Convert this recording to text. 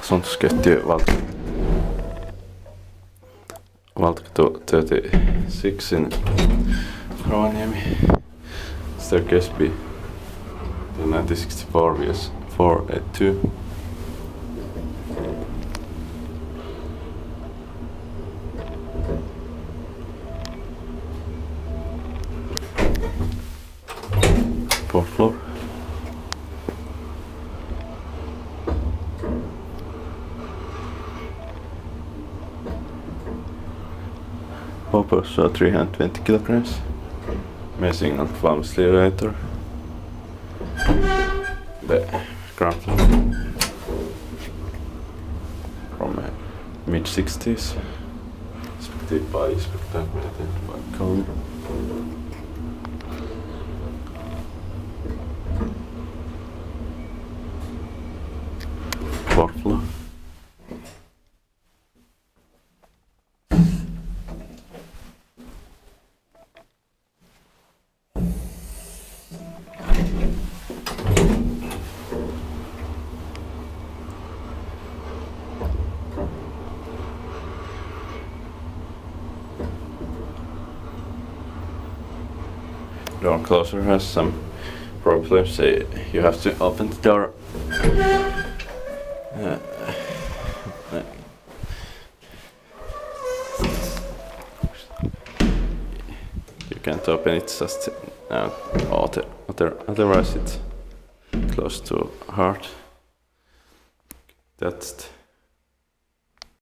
asuntoskeittiö Valtakatu 36 in Rovaniemi. Staircase B. The 1964 vs 482. Fourth floor. Purpose 320 kilograms. Missing on ValmetSchlieren. The ground floor. From mid-60s. Expected by code. Fourth floor. Door closer has some problems. You have to open the door. You can't open it just now. Otherwise it's close to hard. That's